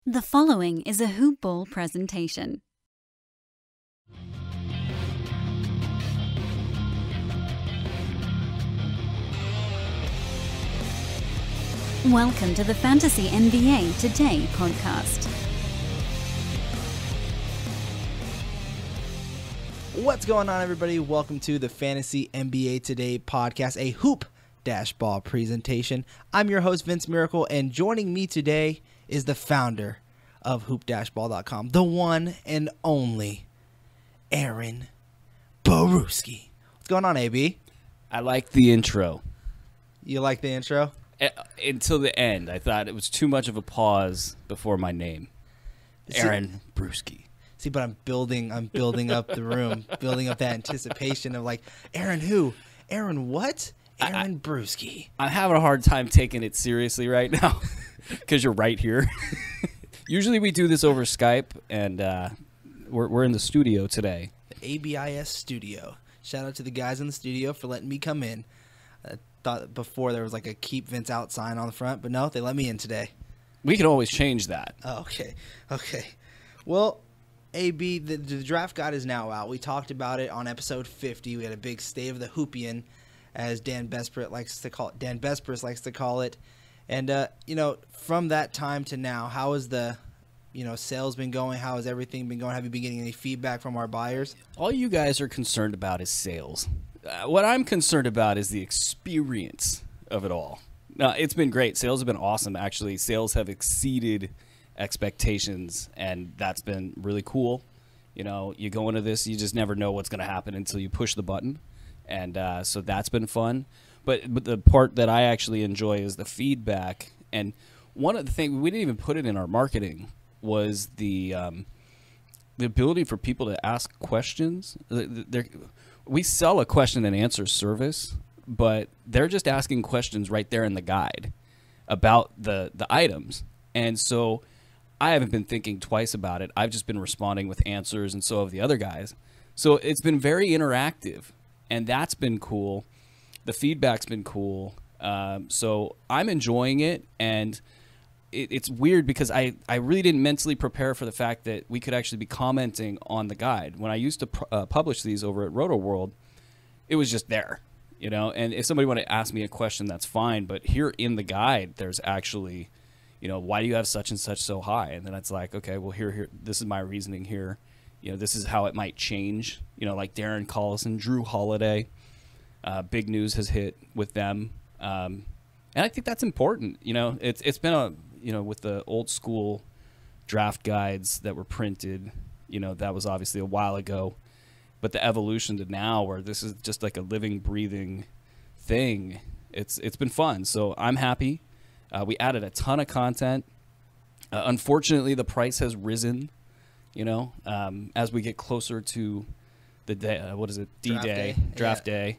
The following is a Hoop Ball presentation. Welcome to the Fantasy NBA Today podcast. What's going on, everybody? Welcome to the Fantasy NBA Today podcast, a hoop-ball presentation. I'm your host, Vince Miracle, and joining me today is the founder of hoop-ball.com, the one and only Aaron Bruski. What's going on, AB? I like the intro. You like the intro? Until the end. I thought it was too much of a pause before my name. Aaron Bruski. See, but I'm building up the room, building up that anticipation of like, Aaron who? Aaron what? Aaron Bruski. I'm having a hard time taking it seriously right now because you're right here. Usually we do this over Skype, and we're in the studio today. The ABIS studio. Shout out to the guys in the studio for letting me come in. I thought before there was like a keep Vince out sign on the front, but no, they let me in today. We can always change that. Oh, okay. Well, AB, the draft guide is now out. We talked about it on episode 50. We had a big Stay of the Hoopian, as Dan Besbris likes to call it. And, from that time to now, how has the, sales been going? How has everything been going? Have you been getting any feedback from our buyers? All you guys are concerned about is sales. What I'm concerned about is the experience of it all. No, it's been great. Sales have been awesome, actually. Sales have exceeded expectations, and that's been really cool. You go into this, you just never know what's going to happen until you push the button. And so that's been fun. But the part that I actually enjoy is the feedback. And one of the things, we didn't even put it in our marketing, was the ability for people to ask questions. We sell a question and answer service, but they're just asking questions right there in the guide about the items. And so I haven't been thinking twice about it. I've just been responding with answers, and so have the other guys. So it's been very interactive, and that's been cool. The feedback's been cool. So I'm enjoying it, and it's weird because I really didn't mentally prepare for the fact that we could actually be commenting on the guide. When I used to publish these over at Roto World, it was just there, and if somebody wanted to ask me a question, that's fine. But here in the guide, there's actually, why do you have such and such so high? And then it's like, okay, well, here, this is my reasoning here. This is how it might change. Like Darren Collison, Drew Holiday, big news has hit with them. And I think that's important. It's been with the old school draft guides that were printed, that was obviously a while ago. But the evolution to now, where this is just like a living, breathing thing, it's been fun. So I'm happy. We added a ton of content. Unfortunately, the price has risen, as we get closer to the day. What is it? D-Day, draft day.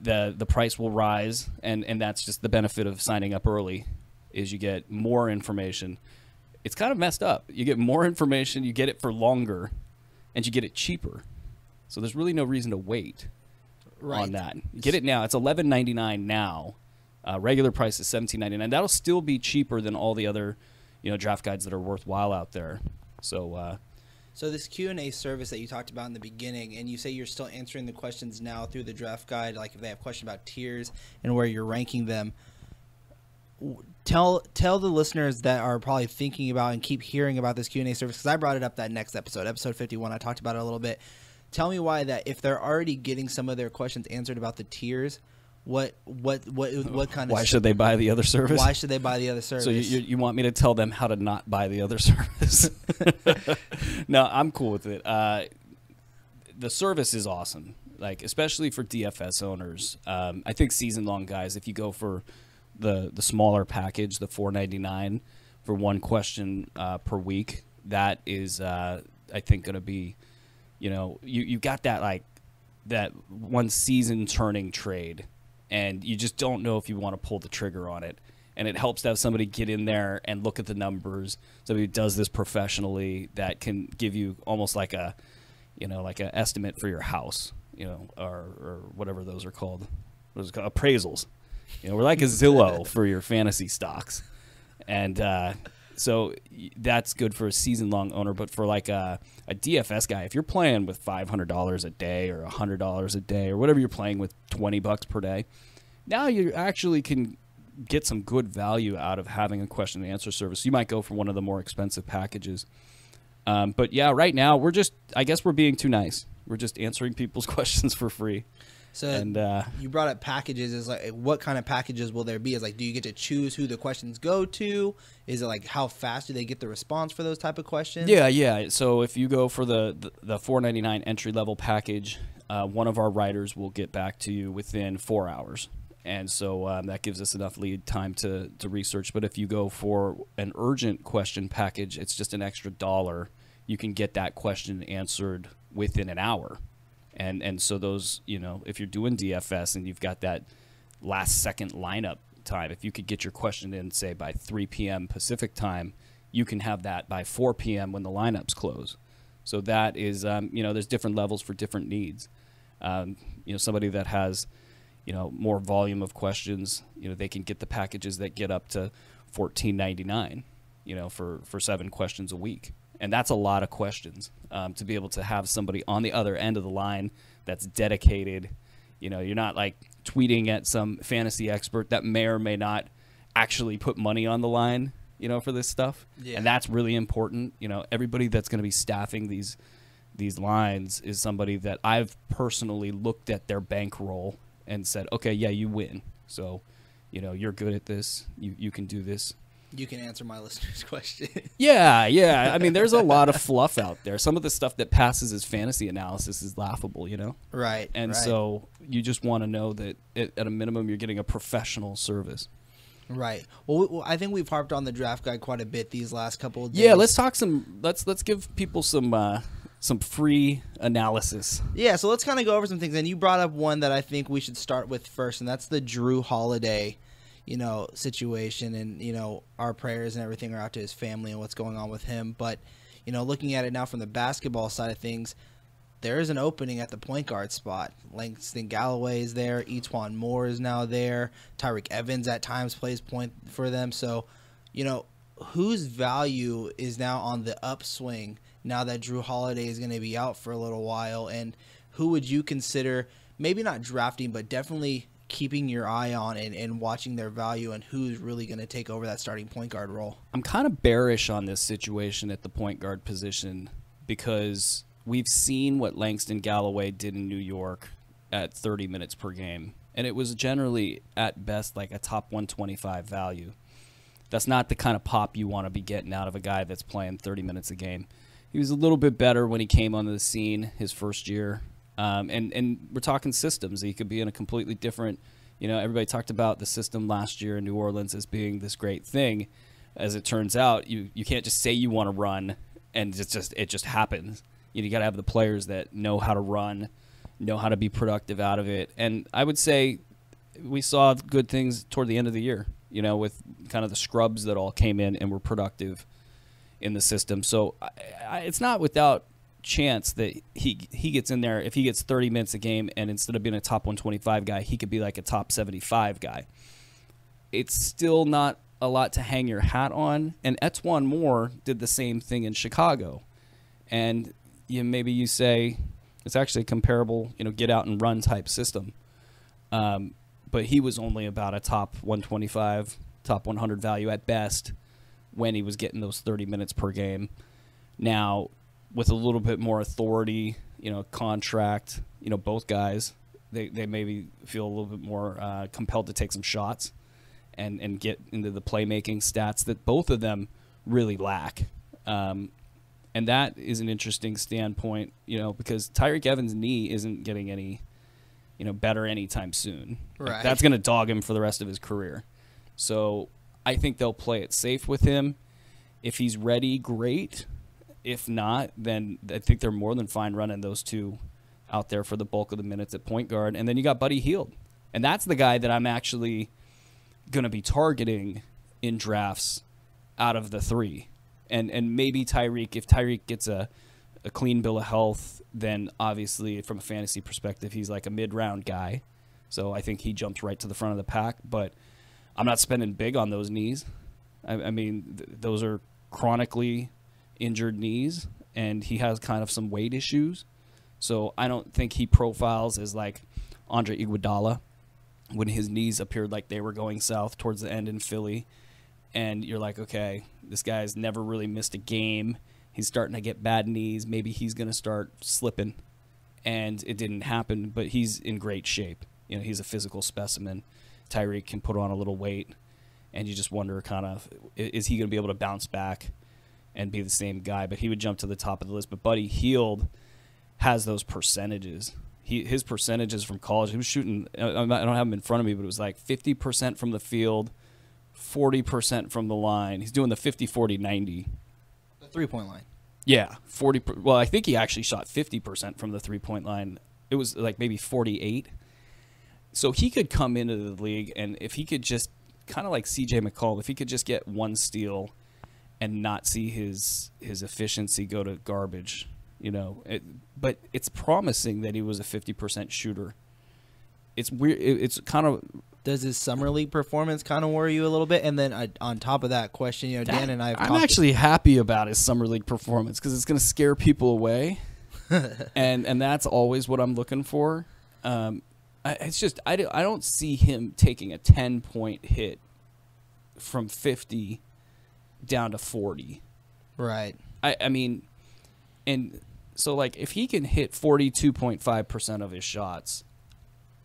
The price will rise, and that's just the benefit of signing up early, is you get more information. It's kind of messed up. You get more information, you get it for longer, and you get it cheaper. So there's really no reason to wait on that. Get it now. It's $11.99 now. Regular price is $17.99. That'll still be cheaper than all the other, draft guides that are worthwhile out there. So this Q&A service that you talked about in the beginning, and you say you're still answering the questions now through the draft guide, like if they have questions about tiers and where you're ranking them, tell the listeners that are probably thinking about and keep hearing about this Q&A service, because I brought it up that next episode 51. I talked about it a little bit. Tell me why that, if they're already getting some of their questions answered about the tiers, what kind of... Why should they buy the other service? Why should they buy the other service? So you want me to tell them how to not buy the other service? No, I'm cool with it. The service is awesome, like especially for DFS owners. I think season-long guys, if you go for the smaller package, the $4.99 for one question per week, that is, I think, going to be, you got that like that one season turning trade, and you just don't know if you want to pull the trigger on it. And it helps to have somebody get in there and look at the numbers. Somebody who does this professionally that can give you almost like a, like an estimate for your house, or whatever those are called. Those are called appraisals. We're like a Zillow for your fantasy stocks. And So that's good for a season-long owner, but for like a DFS guy, if you're playing with $500 a day or $100 a day or whatever you're playing with, $20 per day, now you actually can get some good value out of having a question and answer service. You might go for one of the more expensive packages. But yeah, right now I guess we're being too nice. We're just answering people's questions for free. So and you brought up packages. Is like, what kind of packages will there be? Is like, do you get to choose who the questions go to? Is it like how fast do they get the response for those type of questions? Yeah. So if you go for the $4.99 entry level package, one of our writers will get back to you within 4 hours. And so that gives us enough lead time to research. But if you go for an urgent question package, it's just an extra $1. You can get that question answered within an hour. And so those, if you're doing DFS and you've got that last second lineup time, if you could get your question in, say, by 3 p.m. Pacific time, you can have that by 4 p.m. when the lineups close. So that is, there's different levels for different needs. Somebody that has more volume of questions, they can get the packages that get up to $14.99, for 7 questions a week. And that's a lot of questions to be able to have somebody on the other end of the line that's dedicated. You're not like tweeting at some fantasy expert that may or may not actually put money on the line, for this stuff. Yeah. And that's really important. Everybody that's going to be staffing these lines is somebody that I've personally looked at their bankroll and said, okay, yeah, you win. So, you're good at this. You can do this. You can answer my listener's question. Yeah. I mean, there's a lot of fluff out there. Some of the stuff that passes as fantasy analysis is laughable, Right. And so you just want to know that at a minimum you're getting a professional service. Right. Well, I think we've harped on the draft guide quite a bit these last couple of days. Yeah, let's talk let's give people some free analysis. Yeah, so let's kind of go over some things. And you brought up one that I think we should start with first, and that's the Drew Holiday situation, and, our prayers and everything are out to his family and what's going on with him. But, looking at it now from the basketball side of things, there is an opening at the point guard spot. Langston Galloway is there. Etuan Moore is now there. Tyreke Evans at times plays point for them. So, whose value is now on the upswing now that Drew Holiday is going to be out for a little while? And who would you consider maybe not drafting, but definitely keeping your eye on and watching their value, and who's really going to take over that starting point guard role? I'm kind of bearish on this situation at the point guard position because we've seen what Langston Galloway did in New York at 30 minutes per game, and it was generally at best like a top 125 value. That's not the kind of pop you want to be getting out of a guy that's playing 30 minutes a game. He was a little bit better when he came onto the scene his first year. And we're talking systems. He could be in a completely different, everybody talked about the system last year in New Orleans as being this great thing. As it turns out, you can't just say you want to run and it just happens. You got to have the players that know how to run, know how to be productive out of it. And I would say we saw good things toward the end of the year, with kind of the scrubs that all came in and were productive in the system. So it's not without chance that he gets in there. If he gets 30 minutes a game and instead of being a top 125 guy, he could be like a top 75 guy. It's still not a lot to hang your hat on. And Etuan Moore did the same thing in Chicago. And maybe you say it's actually a comparable, get out and run type system. But he was only about a top 125, top 100 value at best when he was getting those 30 minutes per game. Now, with a little bit more authority, contract, both guys, they maybe feel a little bit more compelled to take some shots and get into the playmaking stats that both of them really lack. And that is an interesting standpoint, because Tyreke Evans' knee isn't getting any, better anytime soon. Right. Like, that's going to dog him for the rest of his career. So I think they'll play it safe with him. If he's ready, great. If not, then I think they're more than fine running those two out there for the bulk of the minutes at point guard. And then you got Buddy Hield. And that's the guy that I'm actually going to be targeting in drafts out of the three. And maybe Tyreke, if Tyreke gets a clean bill of health, then obviously from a fantasy perspective, he's like a mid-round guy. So I think he jumps right to the front of the pack. But I'm not spending big on those knees. I mean, those are chronically injured knees, and he has kind of some weight issues. So I don't think he profiles as like Andre Iguodala when his knees appeared like they were going south towards the end in Philly. And you're like, okay, this guy's never really missed a game. He's starting to get bad knees. Maybe he's going to start slipping. And it didn't happen, but he's in great shape. You know, he's a physical specimen. Tyreek can put on a little weight, and you just wonder kind of, is he going to be able to bounce back and be the same guy? But he would jump to the top of the list. But Buddy Hield has those percentages. His percentages from college, he was shooting, I don't have them in front of me, but it was like 50% from the field, 40% from the line. He's doing the 50-40-90. The three-point line. Yeah, 40. Well, I think he actually shot 50% from the three-point line. It was like maybe 48. So he could come into the league, and if he could just, kind of like C.J. McCollum, if he could just get one steal and not see his efficiency go to garbage, you know. But it's promising that he was a 50% shooter. It's weird. It's kind of. Does his summer league performance kind of worry you a little bit? And then on top of that question, you know, Dan and I have I'm actually happy about his summer league performance because it's going to scare people away, and that's always what I'm looking for. It's just I don't see him taking a 10-point hit from 50 down to 40. Right. I mean, and so like if he can hit 42.5% of his shots,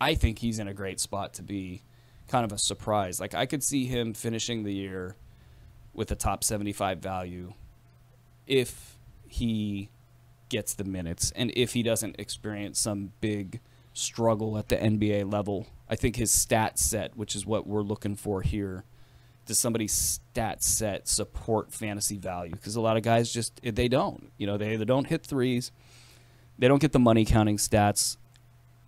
I think he's in a great spot to be kind of a surprise. Like I could see him finishing the year with a top 75 value if he gets the minutes and if he doesn't experience some big struggle at the NBA level. I think his stat set, which is what we're looking for here, does somebody's stat set support fantasy value? Because a lot of guys just, they don't. You know, they either don't hit threes, they don't get the money counting stats,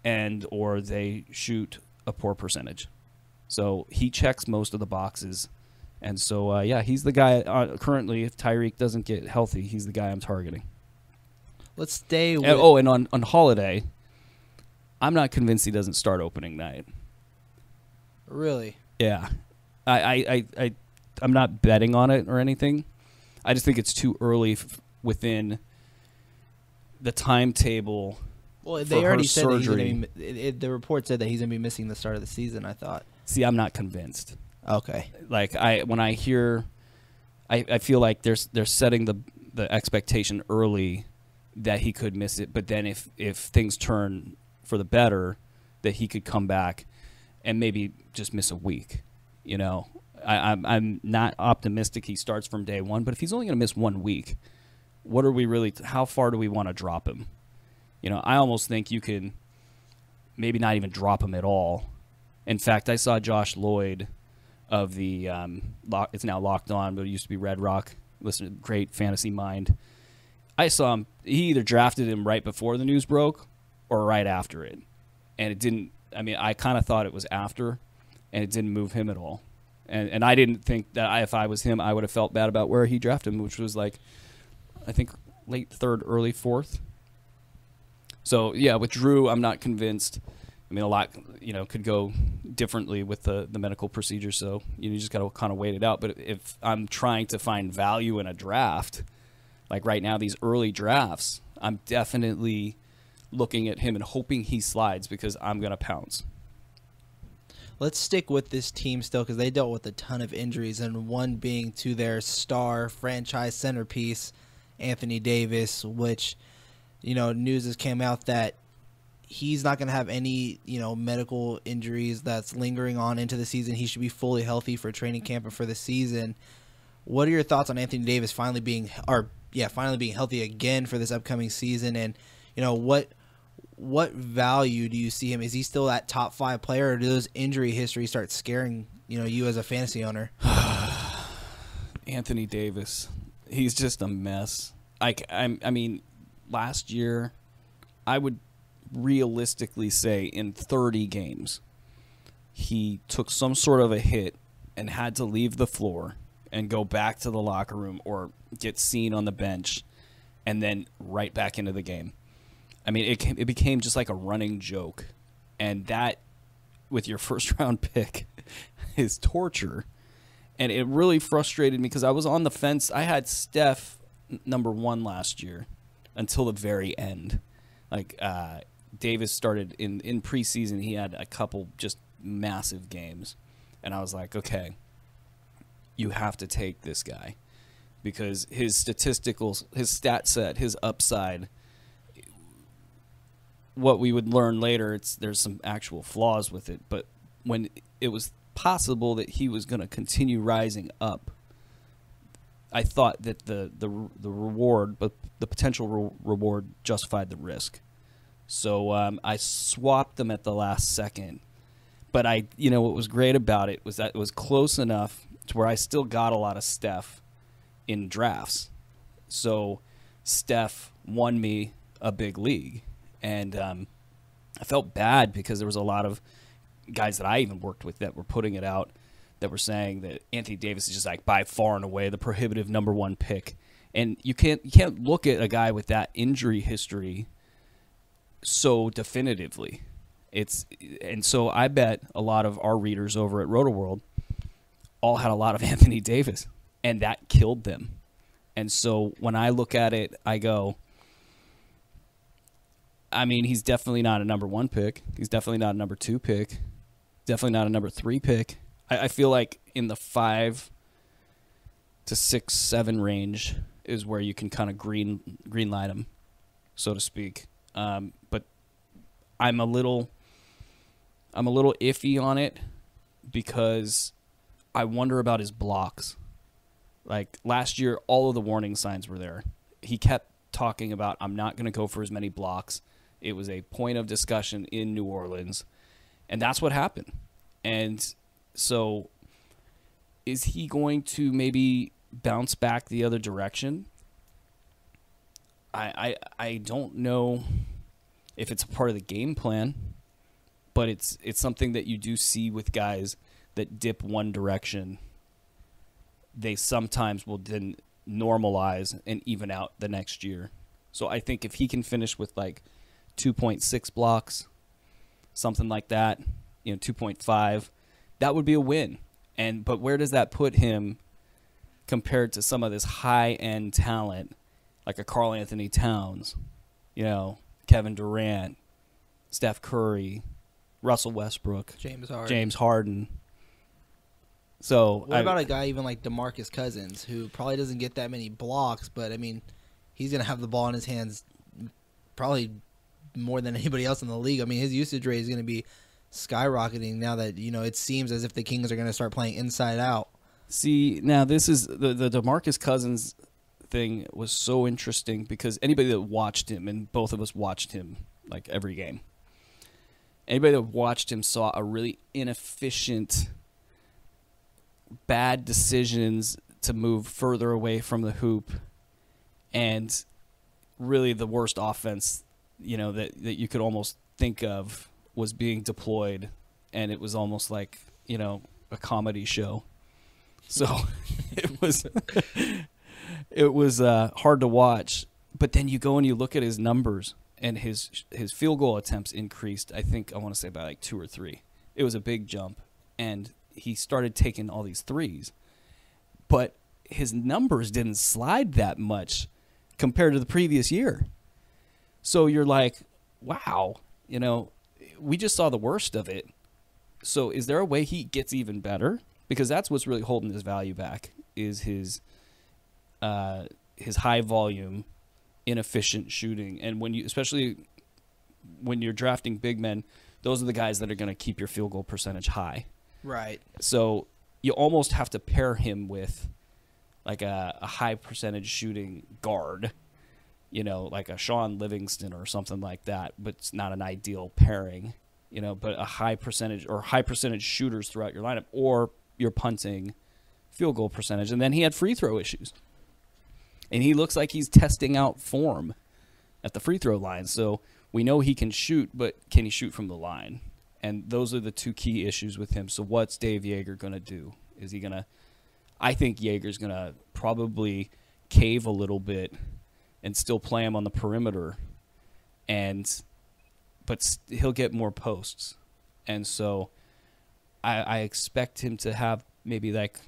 and or they shoot a poor percentage. So he checks most of the boxes. And so, yeah, he's the guy currently, if Tyreek doesn't get healthy, he's the guy I'm targeting. Let's stay with... And on Holiday, I'm not convinced he doesn't start opening night. Really? Yeah. I'm not betting on it or anything. I just think it's too early within the timetable. Well, they already said that he's going to be. The report said that he's going to be missing the start of the season. I thought. See, I'm not convinced. Okay. Like when I hear, I feel like they're setting the expectation early that he could miss it, but then if things turn for the better, that he could come back and maybe just miss a week. You know, I'm not optimistic he starts from day one, but if he's only going to miss 1 week, what are we really? How far do we want to drop him? You know, I almost think you can maybe not even drop him at all. In fact, I saw Josh Lloyd of the it's now Locked On, but it used to be Red Rock. Listen to Great Fantasy Mind. I saw him. He either drafted him right before the news broke or right after it, and it didn't. I mean, I kind of thought it was after, and it didn't move him at all. And I didn't think that if I was him, I would have felt bad about where he drafted him, which was like, I think late third, early fourth. So yeah, with Drew, I'm not convinced. I mean, a lot, you know, could go differently with the medical procedure. So you just got to kind of wait it out. But if I'm trying to find value in a draft, like right now, these early drafts, I'm definitely looking at him and hoping he slides because I'm going to pounce. Let's stick with this team still because they dealt with a ton of injuries, and one being to their star franchise centerpiece, Anthony Davis, which, you know, news has came out that he's not going to have any, you know, medical injuries that's lingering on into the season. He should be fully healthy for training camp and for the season. What are your thoughts on Anthony Davis finally being healthy again for this upcoming season? And, you know, what value do you see him? Is he still that top 5 player, or do those injury histories start scaring, you know, you as a fantasy owner? Anthony Davis, he's just a mess. I mean, last year, I would realistically say in 30 games, he took some sort of a hit and had to leave the floor and go back to the locker room or get seen on the bench and then right back into the game. I mean, it became just like a running joke. And that, with your first-round pick, is torture. And it really frustrated me because I was on the fence. I had Steph number 1 last year until the very end. Like Davis started in preseason. He had a couple just massive games. And I was like, okay, you have to take this guy because his statisticals, his stat set, his upside, what we would learn later, there's some actual flaws with it. But when it was possible that he was going to continue rising up, I thought that the reward, but the potential reward justified the risk. So I swapped them at the last second. But what was great about it was that it was close enough to where I still got a lot of Steph in drafts. So Steph won me a big league. And I felt bad because there was a lot of guys that I even worked with that were putting it out that were saying that Anthony Davis is just like by far and away the prohibitive number 1 pick. And you can't look at a guy with that injury history so definitively. And so I bet a lot of our readers over at RotoWorld all had a lot of Anthony Davis, and that killed them. And so when I look at it, I go, I mean, he's definitely not a number 1 pick. He's definitely not a number 2 pick. Definitely not a number 3 pick. I feel like in the 5 to 6, 7 range is where you can kind of green light him, so to speak. But I'm a little iffy on it because I wonder about his blocks. Like last year, all of the warning signs were there. He kept talking about, I'm not going to go for as many blocks. It was a point of discussion in New Orleans, and that's what happened. And so is he going to maybe bounce back the other direction? I don't know if it's a part of the game plan, but it's something that you do see with guys that dip one direction. They sometimes will then normalize and even out the next year. So I think if he can finish with like 2.6 blocks, something like that, 2.5, that would be a win. But where does that put him compared to some of this high-end talent, like a Karl-Anthony Towns, Kevin Durant, Steph Curry, Russell Westbrook, James Harden. So what about a guy even like DeMarcus Cousins, who probably doesn't get that many blocks, but I mean, he's going to have the ball in his hands probably more than anybody else in the league. I mean, his usage rate is going to be skyrocketing now that, it seems as if the Kings are going to start playing inside out. See, now this is the DeMarcus Cousins thing was so interesting because anybody that watched him, and both of us watched him like every game, anybody that watched him saw a really inefficient, bad decisions to move further away from the hoop, and really the worst offense, that you could almost think of was being deployed, and it was almost like, a comedy show. So it was hard to watch. But then you go and you look at his numbers, and his field goal attempts increased, I want to say by like 2 or 3. It was a big jump, and he started taking all these threes. But his numbers didn't slide that much compared to the previous year. So you're like, wow, we just saw the worst of it. So is there a way he gets even better? Because that's what's really holding his value back, is his high volume, inefficient shooting. And especially when you're drafting big men, those are the guys that are going to keep your field goal percentage high. Right. So you almost have to pair him with like a high percentage shooting guard, like a Sean Livingston or something like that, but it's not an ideal pairing, but a high percentage shooters throughout your lineup, or you're punting field goal percentage. And then he had free throw issues. And he looks like he's testing out form at the free throw line. So we know he can shoot, but can he shoot from the line? And those are the two key issues with him. So what's Dave Yeager going to do? Is he going to – I think Yeager's going to probably cave a little bit and still play him on the perimeter, but he'll get more posts. And so I expect him to have maybe like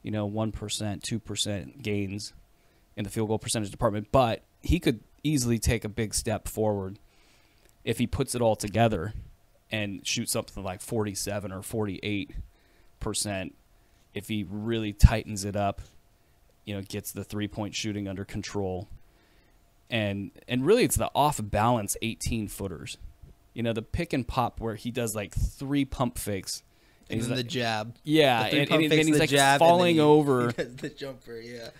1%, 2% gains in the field goal percentage department, but he could easily take a big step forward if he puts it all together and shoots something like 47 or 48%. If he really tightens it up, gets the 3-point shooting under control. And really it's the off-balance 18-footers. The pick and pop where he does like 3 pump fakes. And then the jab. Yeah, and he's like falling over. He does the jumper, yeah.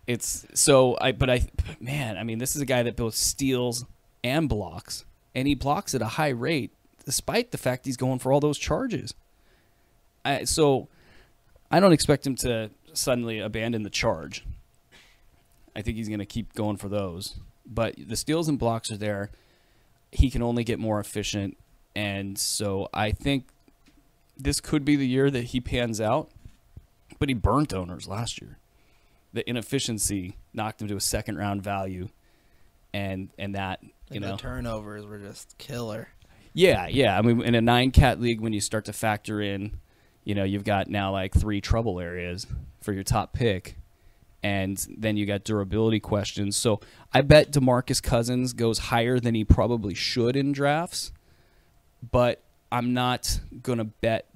It's man, I mean, this is a guy that both steals and blocks, and he blocks at a high rate despite the fact he's going for all those charges. So I don't expect him to suddenly abandon the charge. I think he's going to keep going for those. But the steals and blocks are there. He can only get more efficient, and so I think this could be the year that he pans out. But he burnt owners last year. The inefficiency knocked him to a second-round value, and that, The turnovers were just killer. Yeah. I mean, in a 9-cat league, when you start to factor in, you've got now like 3 trouble areas for your top pick, and then you got durability questions. So I bet DeMarcus Cousins goes higher than he probably should in drafts, but I'm not going to bet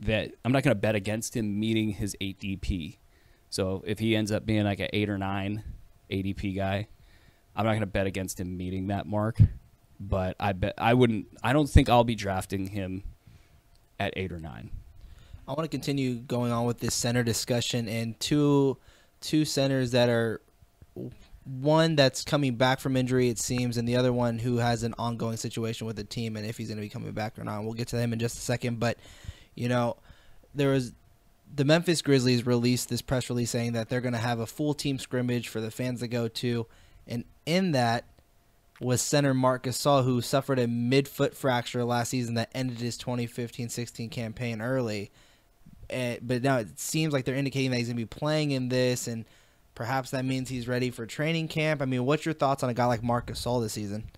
against him meeting his ADP. So if he ends up being like an 8 or 9 ADP guy, I'm not going to bet against him meeting that mark. But I don't think I'll be drafting him at 8 or 9. I want to continue going on with this center discussion, and two centers that are, one that's coming back from injury, it seems, and the other one who has an ongoing situation with the team and if he's going to be coming back or not. We'll get to him in just a second. But, there was the Memphis Grizzlies released this press release saying that they're going to have a full team scrimmage for the fans to go to. And in that was center Marc Gasol, who suffered a mid-foot fracture last season that ended his 2015-16 campaign early. But now it seems like they're indicating that he's going to be playing in this, and perhaps that means he's ready for training camp. I mean, what's your thoughts on a guy like Marc Gasol this season?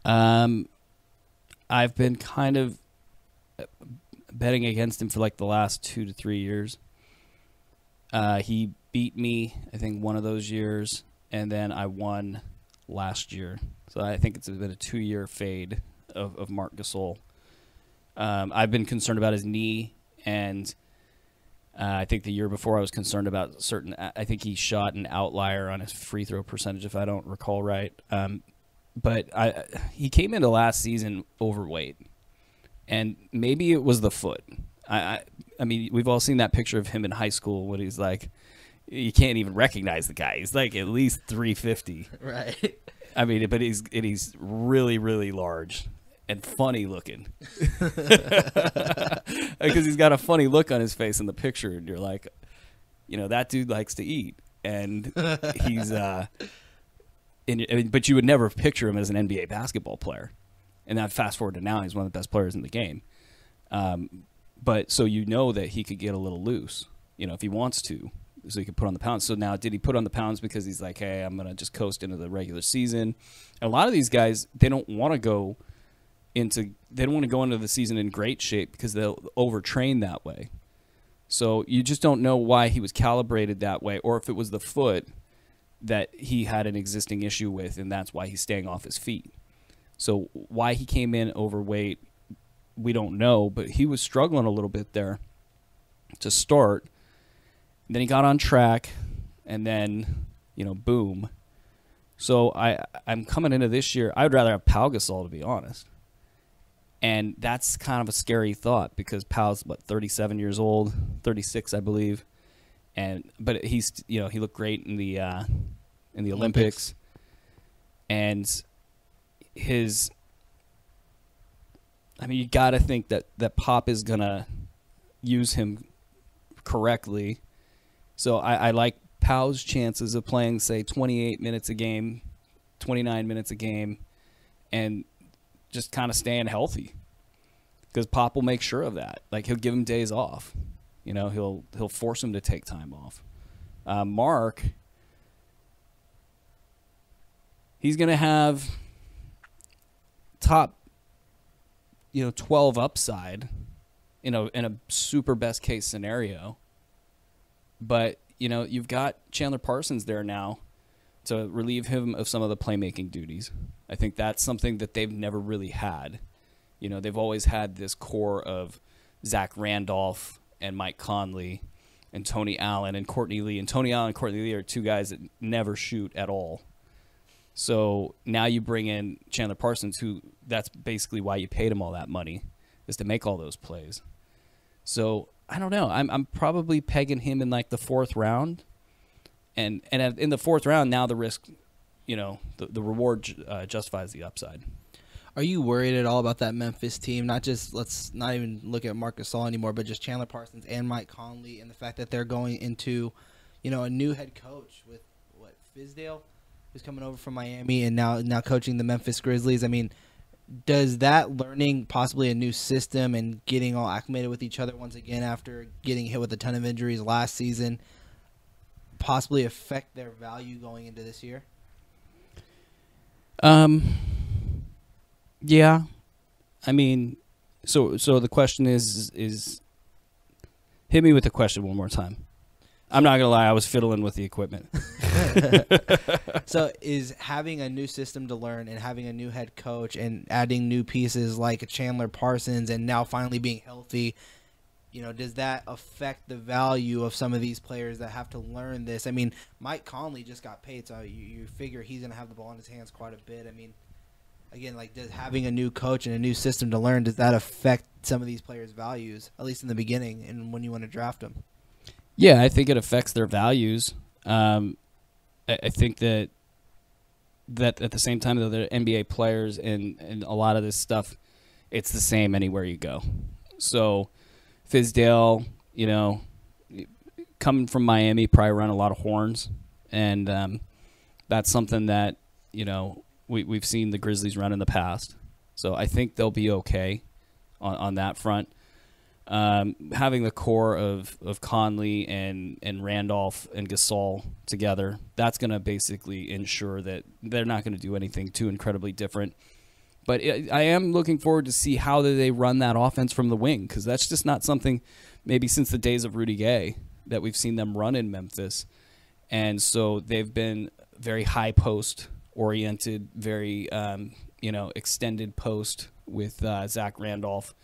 I've been kind of betting against him for like the last 2 to 3 years. He beat me, I think, one of those years, and then I won last year. So I think it's been a 2-year fade of Marc Gasol. I've been concerned about his knee, and I think the year before I was concerned about I think he shot an outlier on his free throw percentage, if I don't recall right. But he came into last season overweight, and maybe it was the foot. I mean, we've all seen that picture of him in high school when he's like, you can't even recognize the guy. He's like at least 350. Right. I mean, but he's really, really large and funny looking. Because he's got a funny look on his face in the picture, and you're like, that dude likes to eat. And he's but you would never picture him as an NBA basketball player. And then fast forward to now, he's one of the best players in the game. But so that he could get a little loose, if he wants to, so he could put on the pounds. So now, did he put on the pounds because he's like, hey, I'm going to just coast into the regular season? And a lot of these guys, they don't want to go into the season in great shape because they'll overtrain that way. So you just don't know why he was calibrated that way, or if it was the foot that he had an existing issue with, and that's why he's staying off his feet. So why he came in overweight, we don't know, but he was struggling a little bit there to start. Then he got on track, and then, boom. So I'm coming into this year, I would rather have Pau Gasol, to be honest. And that's kind of a scary thought because Pau's, 37 years old, 36, I believe. But he's, he looked great in the Olympics. And you got to think that Pop is going to use him correctly. So I like Pau's chances of playing, say, 28 minutes a game, 29 minutes a game, and just kind of staying healthy. Because Pop will make sure of that. Like, he'll give him days off. He'll force him to take time off. Marc, he's going to have top 12 upside in a super best case scenario, but you've got Chandler Parsons there now to relieve him of some of the playmaking duties. I think that's something that they've never really had. They've always had this core of Zach Randolph and Mike Conley and Tony Allen and Courtney Lee. And Tony Allen and Courtney Lee are two guys that never shoot at all. So now you bring in Chandler Parsons, who that's basically why you paid him all that money, is to make all those plays. So I don't know. I'm probably pegging him in like the 4th round. And in the 4th round, now the risk, the reward justifies the upside. Are you worried at all about that Memphis team? Let's not even look at Marc Gasol anymore, but just Chandler Parsons and Mike Conley, and the fact that they're going into, a new head coach with Fizdale, who's coming over from Miami and now coaching the Memphis Grizzlies. I mean, does that learning possibly a new system and getting all acclimated with each other once again after getting hit with a ton of injuries last season possibly affect their value going into this year? Yeah, I mean, so the question is hit me with the question one more time. I'm not gonna lie, I was fiddling with the equipment. So is having a new system to learn and having a new head coach and adding new pieces like Chandler Parsons and now finally being healthy, does that affect the value of some of these players that have to learn this? I mean, Mike Conley just got paid, so you figure he's gonna have the ball in his hands quite a bit. I mean, again, like, does having a new coach and a new system to learn, does that affect some of these players' values, at least in the beginning and when you want to draft them? Yeah, I think it affects their values. I think that at the same time, though, they're NBA players and a lot of this stuff, it's the same anywhere you go. So Fizdale, coming from Miami, probably run a lot of horns, and that's something that, we've seen the Grizzlies run in the past. So I think they'll be okay on that front. Having the core of Conley and Randolph and Gasol together, that's going to basically ensure that they're not going to do anything too incredibly different. But I am looking forward to see how they run that offense from the wing, because that's just not something maybe since the days of Rudy Gay that we've seen them run in Memphis. And so they've been very high post oriented, very extended post with Zach Randolph.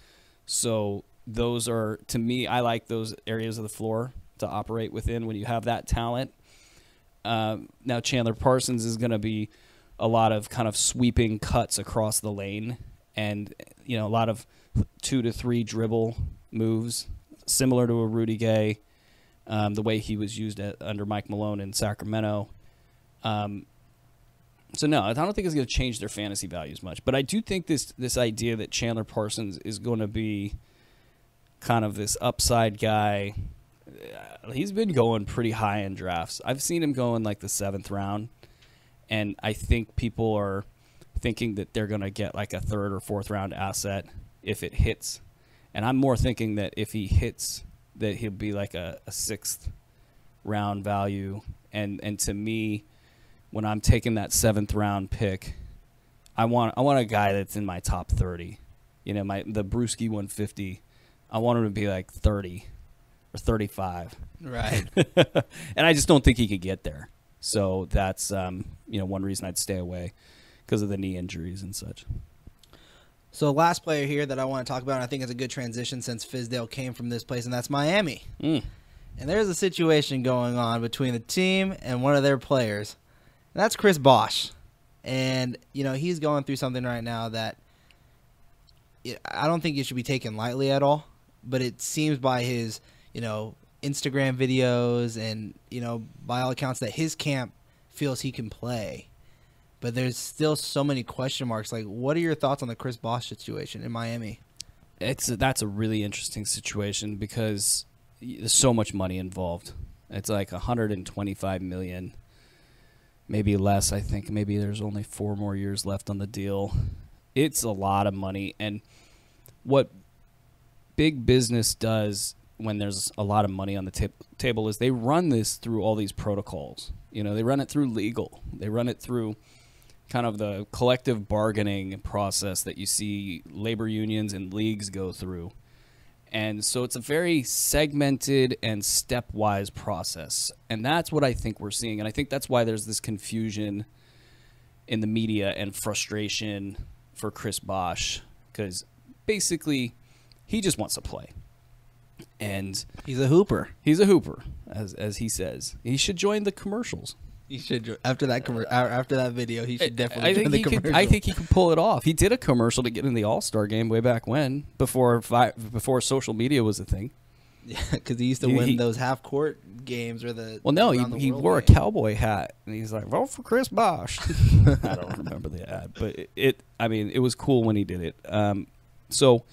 So those are, to me, I like those areas of the floor to operate within when you have that talent. Now Chandler Parsons is going to be a lot of kind of sweeping cuts across the lane and, a lot of 2 to 3 dribble moves, similar to a Rudy Gay, the way he was used under Mike Malone in Sacramento. So no, I don't think it's going to change their fantasy values much. But I do think this idea that Chandler Parsons is going to be kind of this upside guy, he's been going pretty high in drafts. I've seen him go in like the 7th round, and I think people are thinking that they're going to get like a 3rd or 4th round asset if it hits. And I'm more thinking that if he hits, that he'll be like a 6th round value. And to me, when I'm taking that 7th round pick, I want a guy that's in my top 30. The Bruski 150. I want him to be like 30 or 35. Right. And I just don't think he could get there. So that's one reason I'd stay away, because of the knee injuries and such. So last player here that I want to talk about, and I think it's a good transition since Fizdale came from this place, and that's Miami. And there's a situation going on between the team and one of their players. And that's Chris Bosh. And, he's going through something right now that I don't think it should be taken lightly at all. But it seems by his, Instagram videos and, by all accounts that his camp feels he can play. But there's still so many question marks. Like, what are your thoughts on the Chris Bosh situation in Miami? That's a really interesting situation because there's so much money involved. It's like $125 million, maybe less. I think maybe there's only 4 more years left on the deal. It's a lot of money, and what big business does when there's a lot of money on the table is they run this through all these protocols. They run it through legal. They run it through kind of the collective bargaining process that you see labor unions and leagues go through. And so it's a very segmented and stepwise process. And that's what I think we're seeing. And I think that's why there's this confusion in the media and frustration for Chris Bosh, because basically he just wants to play. And he's a hooper. He's a hooper, as he says. He should join the commercials. He should after that video. He should definitely join the commercials. I think he could pull it off. He did a commercial to get in the All-Star game way back when, before social media was a thing. Yeah, because he used to win those half-court games or the. Well, no, he wore a cowboy hat, and he's like, "Vote for Chris Bosh." I don't remember the ad, but it was cool when he did it. So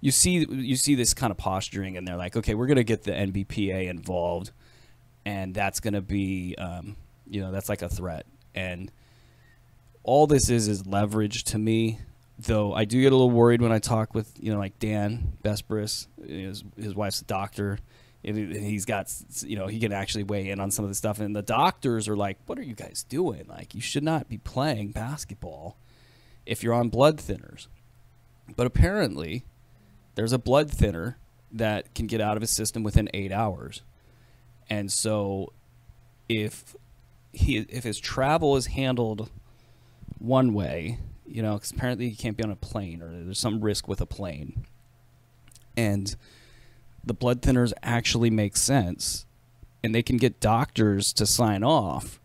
you see this kind of posturing, and they're like, "Okay, we're gonna get the NBPA involved, and that's gonna be, that's like a threat." And all this is leverage to me. Though I do get a little worried when I talk with, like Dan Besbris, his wife's a doctor, and he's got, he can actually weigh in on some of the stuff. And the doctors are like, "What are you guys doing? Like, you should not be playing basketball if you're on blood thinners." But apparently, there's a blood thinner that can get out of his system within 8 hours. And so if his travel is handled one way, because apparently he can't be on a plane, or there's some risk with a plane, and the blood thinners actually make sense, and they can get doctors to sign off,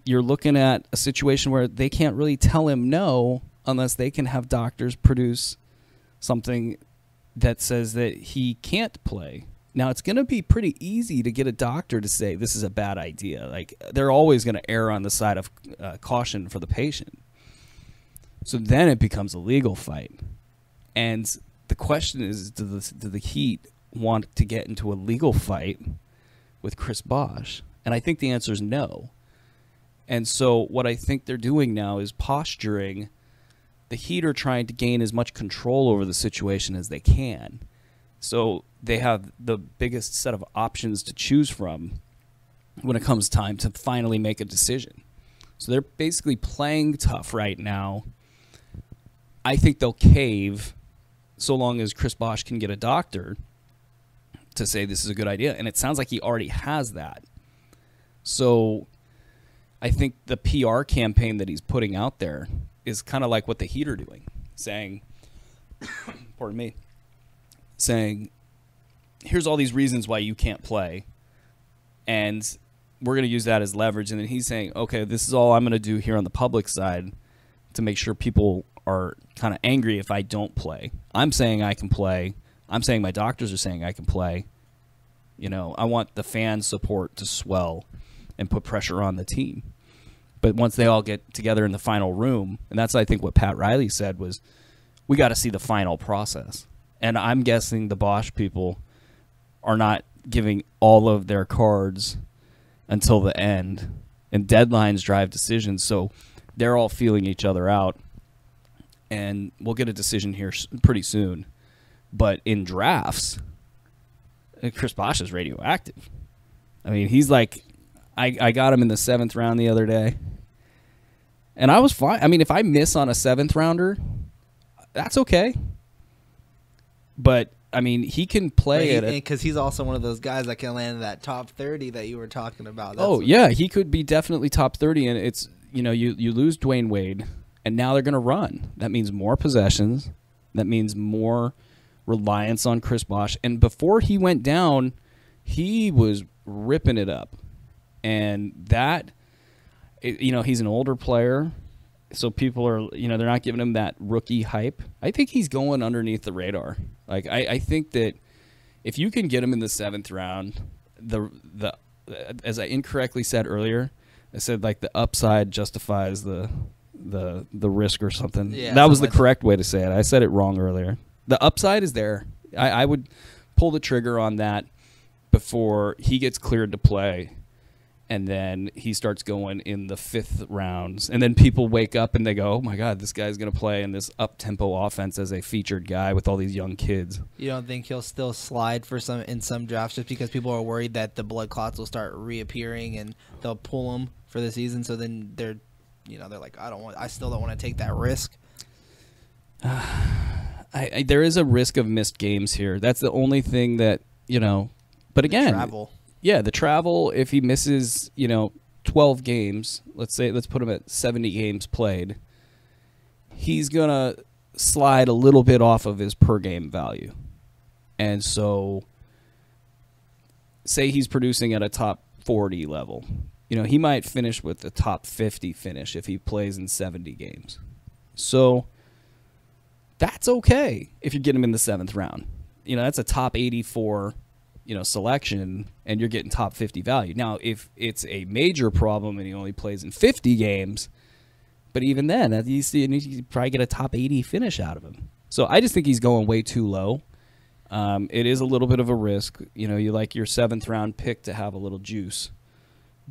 you're looking at a situation where they can't really tell him no unless they can have doctors produce something that says that he can't play. Now, it's going to be pretty easy to get a doctor to say this is a bad idea. Like, they're always going to err on the side of caution for the patient. So then it becomes a legal fight. And the question is, do the Heat want to get into a legal fight with Chris Bosh? And I think the answer is no. And so what I think they're doing now is posturing. The Heat are trying to gain as much control over the situation as they can. So they have the biggest set of options to choose from when it comes time to finally make a decision. So they're basically playing tough right now. I think they'll cave so long as Chris Bosh can get a doctor to say this is a good idea. And it sounds like he already has that. So I think the PR campaign that he's putting out there is kind of like what the Heat are doing, saying, pardon me, saying, here's all these reasons why you can't play, and we're going to use that as leverage. And then he's saying, okay, this is all I'm going to do here on the public side to make sure people are kind of angry if I don't play. I'm saying I can play. I'm saying my doctors are saying I can play. I want the fan support to swell and put pressure on the team. But once they all get together in the final room, and that's, I think, what Pat Riley said was, we got to see the final process. And I'm guessing the Bosh people are not giving all of their cards until the end. And deadlines drive decisions, so they're all feeling each other out. And we'll get a decision here pretty soon. But in drafts, Chris Bosh is radioactive. I mean, he's like, I got him in the 7th round the other day. And I was fine. I mean, if I miss on a 7th rounder, that's okay. But, I mean, he can play it. Because he's also one of those guys that can land in that top 30 that you were talking about. Yeah, he could be definitely top 30. And it's, you lose Dwayne Wade, and now they're going to run. That means more possessions. That means more reliance on Chris Bosh. And before he went down, he was ripping it up. And that, he's an older player. So people are, they're not giving him that rookie hype. I think he's going underneath the radar. Like, I think that if you can get him in the 7th round, the as I incorrectly said earlier, I said like the upside justifies the risk or something. Yeah, that was the correct way to say it. I said it wrong earlier. The upside is there. I would pull the trigger on that before he gets cleared to play. And then he starts going in the 5th rounds. And then people wake up and they go, oh, my God, this guy's going to play in this up-tempo offense as a featured guy with all these young kids. You don't think he'll still slide in some drafts just because people are worried that the blood clots will start reappearing and they'll pull him for the season? So then they're like, I still don't want to take that risk. There is a risk of missed games here. That's the only thing that, but again, Travel. Yeah, the travel, if he misses, 12 games, let's put him at 70 games played, he's going to slide a little bit off of his per game value. And so say he's producing at a top 40 level. He might finish with a top 50 finish if he plays in 70 games. So that's okay if you get him in the 7th round. That's a top 84 selection, and you're getting top 50 value. Now, if it's a major problem and he only plays in 50 games, but even then, you probably get a top 80 finish out of him. So I just think he's going way too low. It is a little bit of a risk. You like your 7th round pick to have a little juice,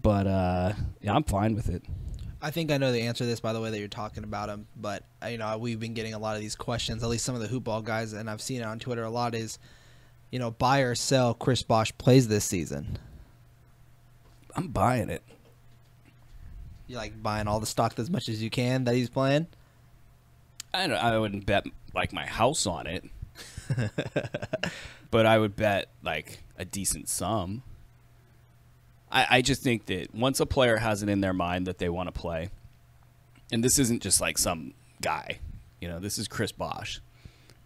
but yeah, I'm fine with it. I think I know the answer to this by the way that you're talking about him, but we've been getting a lot of these questions, at least some of the hoop ball guys, and I've seen it on Twitter a lot, is buy or sell Chris Bosh plays this season. I'm buying it. You like buying all the stock as much as you can that he's playing? I wouldn't bet like my house on it, but I would bet like a decent sum. I just think that once a player has it in their mind that they want to play, and this isn't just like some guy, this is Chris Bosh,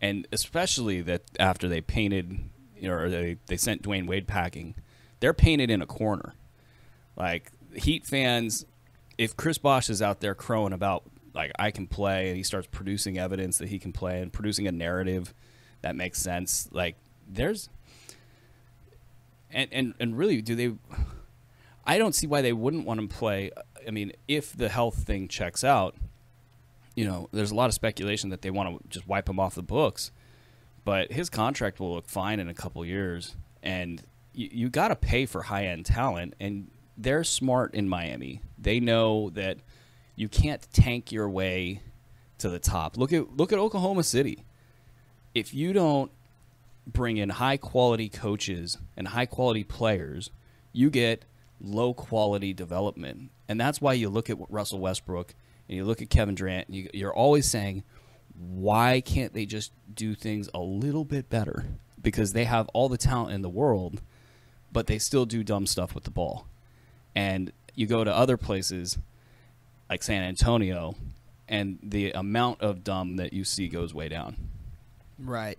and especially that after they painted, or they sent Dwayne Wade packing, they're painted in a corner. Like Heat fans, if Chris Bosh is out there crowing about like I can play, and he starts producing evidence that he can play and producing a narrative that makes sense, like there's and really do they. I don't see why they wouldn't want him to play. I mean, if the health thing checks out, there's a lot of speculation that they want to just wipe him off the books. But his contract will look fine in a couple years, and you got to pay for high-end talent, and they're smart in Miami. They know that you can't tank your way to the top. Look at Oklahoma City. If you don't bring in high-quality coaches and high-quality players, you get low-quality development. And that's why you look at Russell Westbrook and you look at Kevin Durant, and you're always saying, why can't they just do things a little bit better? Because they have all the talent in the world, but they still do dumb stuff with the ball. And you go to other places like San Antonio, and the amount of dumb that you see goes way down. Right.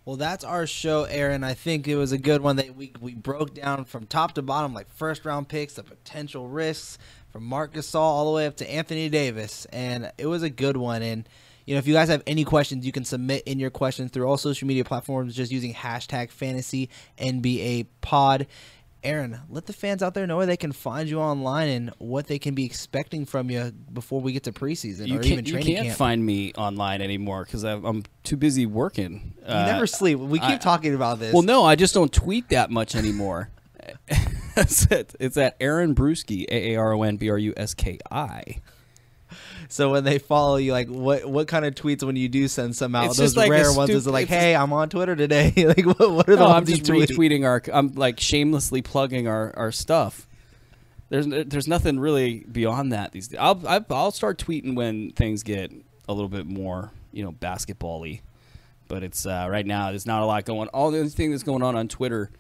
Well, that's our show, Aaron. I think it was a good one that we broke down from top to bottom, like first-round picks, the potential risks, from Marc Gasol all the way up to Anthony Davis. And it was a good one. And, if you guys have any questions, you can submit in your questions through all social media platforms just using #FantasyNBAPod. Aaron, let the fans out there know where they can find you online and what they can be expecting from you before we get to preseason or even training camp. You can't find me online anymore because I'm too busy working. You never sleep. We keep talking about this. Well, no, I just don't tweet that much anymore. That's it. It's at Aaron Bruski, AARONBRUSKI. So when they follow you, like what kind of tweets when you do send some out? It's those like rare ones is like, hey, I'm on Twitter today. Like what are the I'm just retweeting I'm like shamelessly plugging our stuff. There's nothing really beyond that these days. I'll start tweeting when things get a little bit more basketball-y. But it's right now there's not a lot going on. All the only thing that's going on Twitter,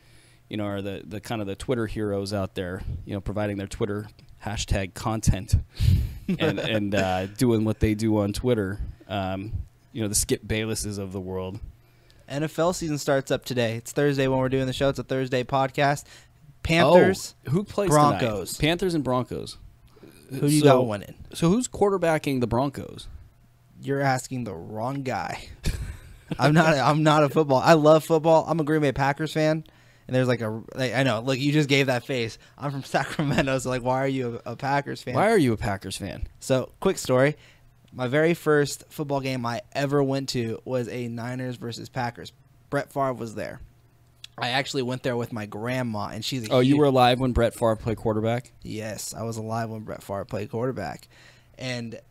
are the kind of the Twitter heroes out there, providing their Twitter hashtag content and doing what they do on Twitter. The Skip Baylesses of the world. NFL season starts up today. It's Thursday when we're doing the show. It's a Thursday podcast. Panthers, who plays Broncos. Tonight? Panthers and Broncos. Who do you got winning? So who's quarterbacking the Broncos? You're asking the wrong guy. I'm not a football. I love football. I'm a Green Bay Packers fan. And there's I know, look, you just gave that face. I'm from Sacramento, so why are you a Packers fan? Why are you a Packers fan? So, quick story. My very first football game I ever went to was a Niners versus Packers. Brett Favre was there. I actually went there with my grandma, and she's a you were alive when Brett Favre played quarterback? Yes, I was alive when Brett Favre played quarterback. And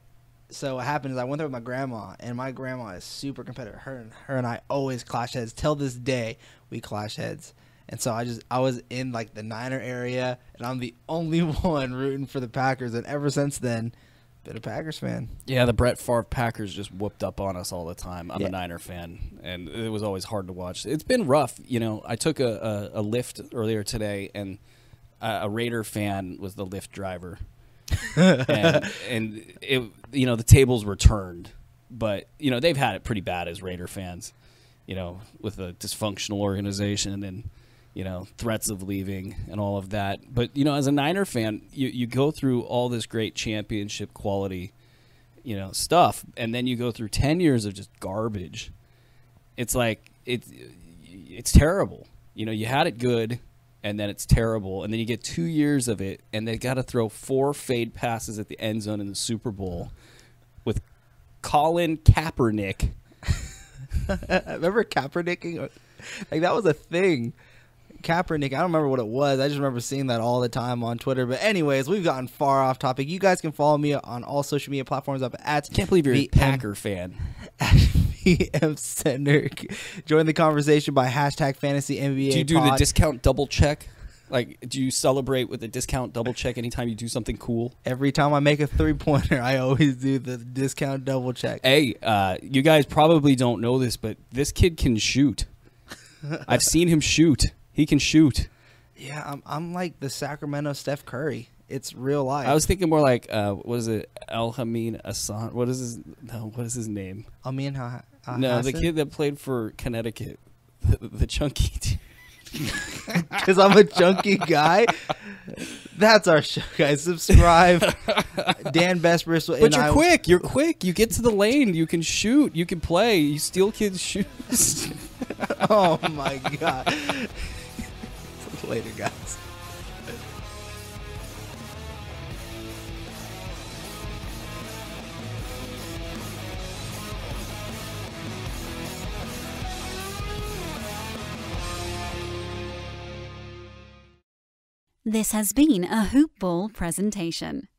so what happened is I went there with my grandma, and my grandma is super competitive. Her and I always clash heads. Till this day, we clash heads. And so I was in the Niner area, and I'm the only one rooting for the Packers. And ever since then, Been a Packers fan. Yeah, the Brett Favre Packers just whooped up on us all the time. I'm Yeah. a Niner fan, and it was always hard to watch. It's been rough. You know, I took a Lyft earlier today, and a Raider fan was the Lyft driver. and it, you know, the tables were turned. But, you know, they've had it pretty bad as Raider fans, you know, with a dysfunctional organization and, you know, threats of leaving and all of that. But, you know, as a Niner fan, you go through all this great championship quality, you know, stuff, and then you go through 10 years of just garbage. It's like, it's terrible. You know, you had it good, and then it's terrible, and then you get 2 years of it, and they got to throw 4 fade passes at the end zone in the Super Bowl with Colin Kaepernick. Remember Kaepernick? Like, that was a thing. Kaepernick, I don't remember what it was. I just remember seeing that all the time on Twitter. But anyways, we've gotten far off topic. You guys can follow me on all social media platforms up at Can't believe you're a Packer fan. At VM Center. Join the conversation by hashtag Fantasy NBA. Do you do the discount double check? Like, do you celebrate with a discount double check anytime you do something cool? Every time I make a 3-pointer, I always do the discount double check. Hey, you guys probably don't know this, but this kid can shoot. I've seen him shoot. He can shoot. Yeah, I'm like the Sacramento Steph Curry. It's real life. I was thinking more like, what is it, Elhamin Hassan? What is his name? Amin No, the kid that played for Connecticut, the chunky dude. Because I'm a chunky guy. That's our show, guys. Subscribe. Dan Besbris. But you're quick. You're quick. You get to the lane. You can shoot. You can play. You steal kids' shoes. Oh, my God. Later, guys. This has been a Hoop Ball presentation.